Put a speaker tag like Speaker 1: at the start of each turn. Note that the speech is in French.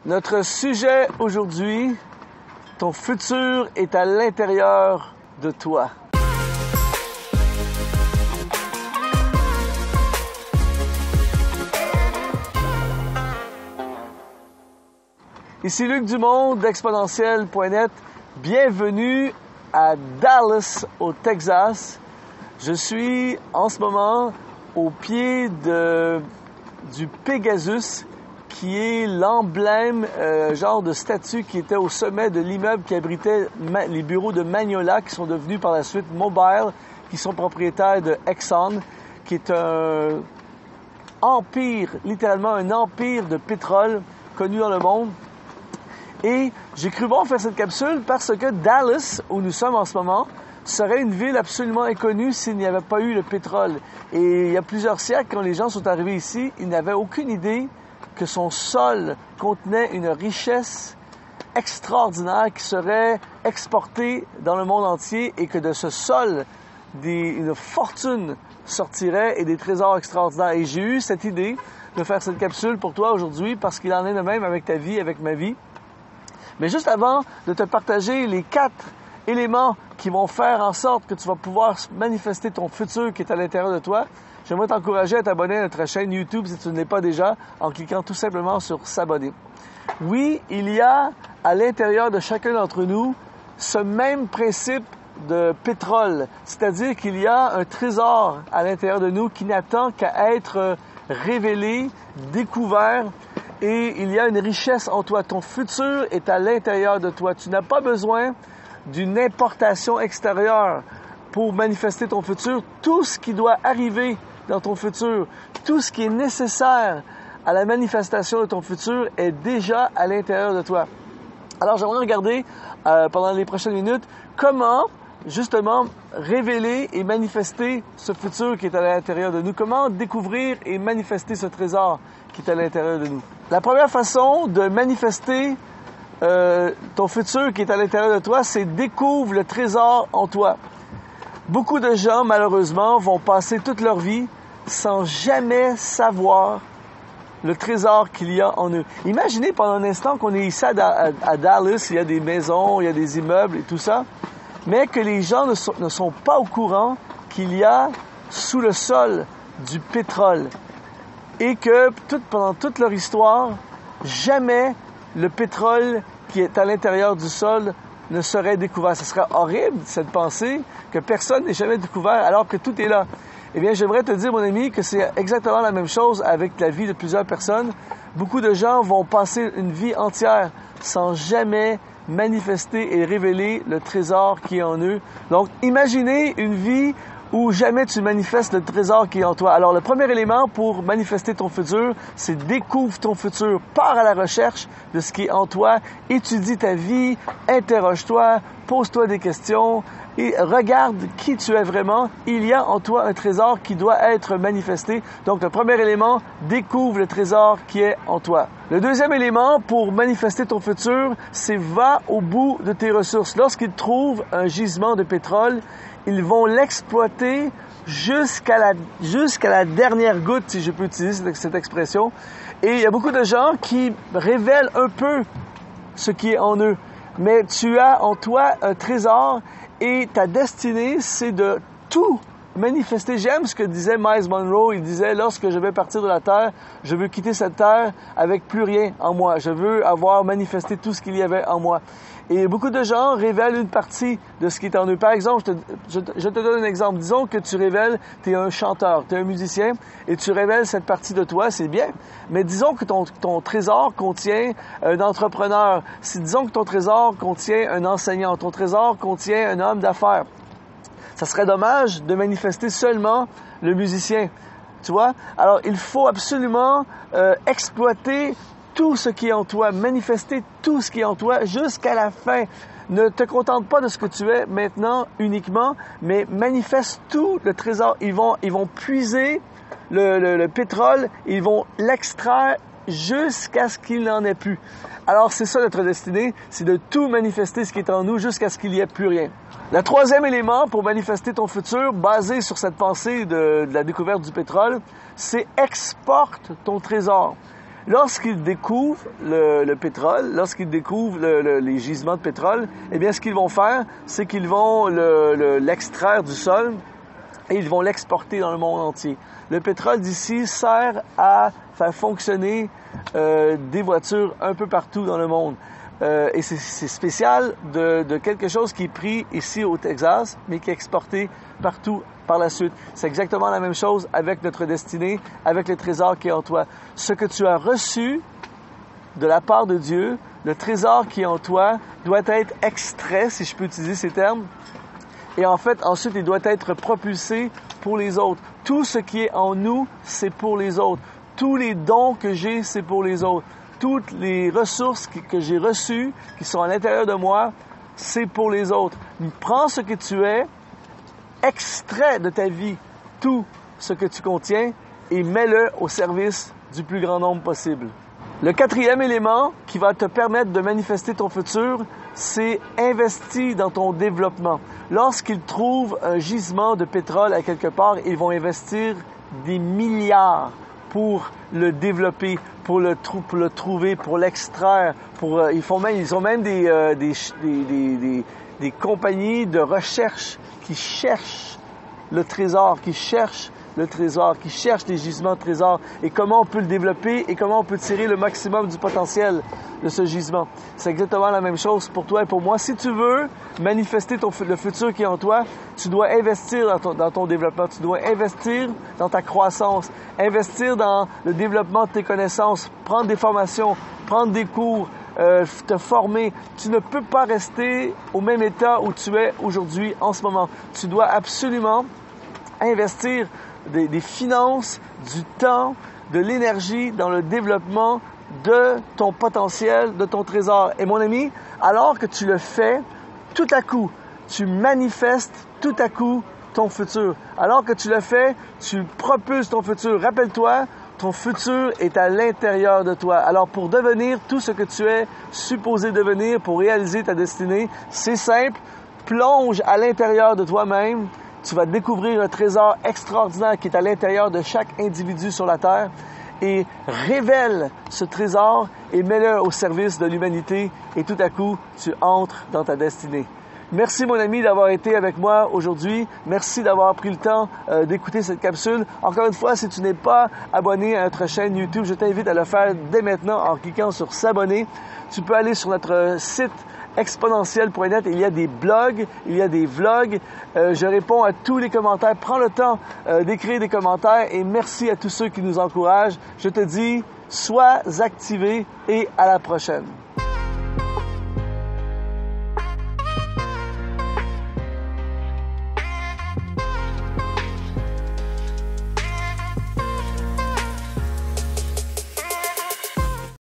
Speaker 1: Notre sujet aujourd'hui, ton futur est à l'intérieur de toi. Ici Luc Dumont d'Exponentiel.net. Bienvenue à Dallas, au Texas. Je suis en ce moment au pied du Pegasus, qui est l'emblème, genre de statue qui était au sommet de l'immeuble qui abritait les bureaux de Magnolia, qui sont devenus par la suite Mobile, qui sont propriétaires de Exxon, qui est un empire, littéralement un empire de pétrole connu dans le monde. Et j'ai cru bon faire cette capsule parce que Dallas, où nous sommes en ce moment, serait une ville absolument inconnue s'il n'y avait pas eu le pétrole. Et il y a plusieurs siècles, quand les gens sont arrivés ici, ils n'avaient aucune idée que son sol contenait une richesse extraordinaire qui serait exportée dans le monde entier et que de ce sol, une fortune sortirait et des trésors extraordinaires. Et j'ai eu cette idée de faire cette capsule pour toi aujourd'hui parce qu'il en est de même avec ta vie, avec ma vie. Mais juste avant de te partager les 4 éléments qui vont faire en sorte que tu vas pouvoir manifester ton futur qui est à l'intérieur de toi, j'aimerais t'encourager à t'abonner à notre chaîne YouTube si tu ne l'es pas déjà, en cliquant tout simplement sur s'abonner. Oui, il y a à l'intérieur de chacun d'entre nous ce même principe de pétrole, c'est-à-dire qu'il y a un trésor à l'intérieur de nous qui n'attend qu'à être révélé, découvert, et il y a une richesse en toi. Ton futur est à l'intérieur de toi. Tu n'as pas besoin d'une importation extérieure pour manifester ton futur. Tout ce qui doit arriver dans ton futur, tout ce qui est nécessaire à la manifestation de ton futur est déjà à l'intérieur de toi. Alors, j'aimerais regarder pendant les prochaines minutes comment, justement, révéler et manifester ce futur qui est à l'intérieur de nous. Comment découvrir et manifester ce trésor qui est à l'intérieur de nous. La première façon de manifester ton futur qui est à l'intérieur de toi, c'est découvre le trésor en toi. Beaucoup de gens, malheureusement, vont passer toute leur vie sans jamais savoir le trésor qu'il y a en eux. Imaginez pendant un instant qu'on est ici à Dallas, il y a des maisons, il y a des immeubles et tout ça, mais que les gens ne sont pas au courant qu'il y a sous le sol du pétrole. Et que pendant toute leur histoire, jamais le pétrole qui est à l'intérieur du sol ne serait découvert. Ce serait horrible, cette pensée, que personne n'ait jamais découvert alors que tout est là. Eh bien, j'aimerais te dire, mon ami, que c'est exactement la même chose avec la vie de plusieurs personnes. Beaucoup de gens vont passer une vie entière sans jamais manifester et révéler le trésor qui est en eux. Donc, imaginez une vie où jamais tu manifestes le trésor qui est en toi. Alors, le premier élément pour manifester ton futur, c'est découvre ton futur. Pars à la recherche de ce qui est en toi. Étudie ta vie, interroge-toi, pose-toi des questions et regarde qui tu es vraiment. Il y a en toi un trésor qui doit être manifesté. Donc, le premier élément, découvre le trésor qui est en toi. Le deuxième élément pour manifester ton futur, c'est va au bout de tes ressources. Lorsqu'ils trouvent un gisement de pétrole, ils vont l'exploiter jusqu'à la dernière goutte, si je peux utiliser cette expression. Et il y a beaucoup de gens qui révèlent un peu ce qui est en eux. Mais tu as en toi un trésor et ta destinée, c'est de tout manifester. J'aime ce que disait Miles Monroe. Il disait, lorsque je vais partir de la Terre, je veux quitter cette Terre avec plus rien en moi. Je veux avoir manifesté tout ce qu'il y avait en moi. Et beaucoup de gens révèlent une partie de ce qui est en eux. Par exemple, je te donne un exemple. Disons que tu révèles, tu es un chanteur, tu es un musicien, et tu révèles cette partie de toi, c'est bien. Mais disons que ton trésor contient un entrepreneur. Disons que ton trésor contient un enseignant. Ton trésor contient un homme d'affaires. Ça serait dommage de manifester seulement le musicien. Tu vois? Alors, il faut absolument exploiter tout ce qui est en toi, manifester tout ce qui est en toi jusqu'à la fin. Ne te contente pas de ce que tu es maintenant uniquement, mais manifeste tout le trésor. Ils vont puiser le pétrole, ils vont l'extraire jusqu'à ce qu'il n'en ait plus. Alors, c'est ça notre destinée, c'est de tout manifester ce qui est en nous jusqu'à ce qu'il n'y ait plus rien. Le troisième élément pour manifester ton futur, basé sur cette pensée de la découverte du pétrole, c'est exporte ton trésor. Lorsqu'ils découvrent le pétrole, lorsqu'ils découvrent les gisements de pétrole, eh bien, ce qu'ils vont faire, c'est qu'ils vont l'extraire du sol et ils vont l'exporter dans le monde entier. Le pétrole d'ici sert à faire fonctionner des voitures un peu partout dans le monde. Et c'est spécial de quelque chose qui est pris ici au Texas, mais qui est exporté partout par la suite. C'est exactement la même chose avec notre destinée, avec le trésor qui est en toi. Ce que tu as reçu de la part de Dieu, le trésor qui est en toi, doit être extrait, si je peux utiliser ces termes, et en fait, ensuite, il doit être propulsé pour les autres. Tout ce qui est en nous, c'est pour les autres. Tous les dons que j'ai, c'est pour les autres. Toutes les ressources que j'ai reçues, qui sont à l'intérieur de moi, c'est pour les autres. Prends ce que tu es, extrais de ta vie tout ce que tu contiens et mets-le au service du plus grand nombre possible. Le quatrième élément qui va te permettre de manifester ton futur, c'est investir dans ton développement. Lorsqu'ils trouvent un gisement de pétrole à quelque part, ils vont investir des milliards pour le développer, pour le trouver, pour l'extraire. Ils ont même des compagnies de recherche qui cherchent le trésor, qui cherchent des gisements de trésor et comment on peut le développer et comment on peut tirer le maximum du potentiel de ce gisement. C'est exactement la même chose pour toi et pour moi. Si tu veux manifester le futur qui est en toi, tu dois investir dans ton développement, tu dois investir dans ta croissance, investir dans le développement de tes connaissances, prendre des formations, prendre des cours, te former. Tu ne peux pas rester au même état où tu es aujourd'hui en ce moment. Tu dois absolument investir des finances, du temps, de l'énergie dans le développement de ton potentiel, de ton trésor. Et mon ami, alors que tu le fais, tout à coup, tu manifestes tout à coup ton futur. Alors que tu le fais, tu propulses ton futur. Rappelle-toi, ton futur est à l'intérieur de toi. Alors pour devenir tout ce que tu es supposé devenir, pour réaliser ta destinée, c'est simple, plonge à l'intérieur de toi-même. Tu vas découvrir un trésor extraordinaire qui est à l'intérieur de chaque individu sur la Terre et révèle ce trésor et mets-le au service de l'humanité et tout à coup, tu entres dans ta destinée. Merci mon ami d'avoir été avec moi aujourd'hui. Merci d'avoir pris le temps d'écouter cette capsule. Encore une fois, si tu n'es pas abonné à notre chaîne YouTube, je t'invite à le faire dès maintenant en cliquant sur s'abonner. Tu peux aller sur notre site exponentiel.net. Il y a des blogs, il y a des vlogs. Je réponds à tous les commentaires. Prends le temps d'écrire des commentaires et merci à tous ceux qui nous encouragent. Je te dis, sois activé et à la prochaine.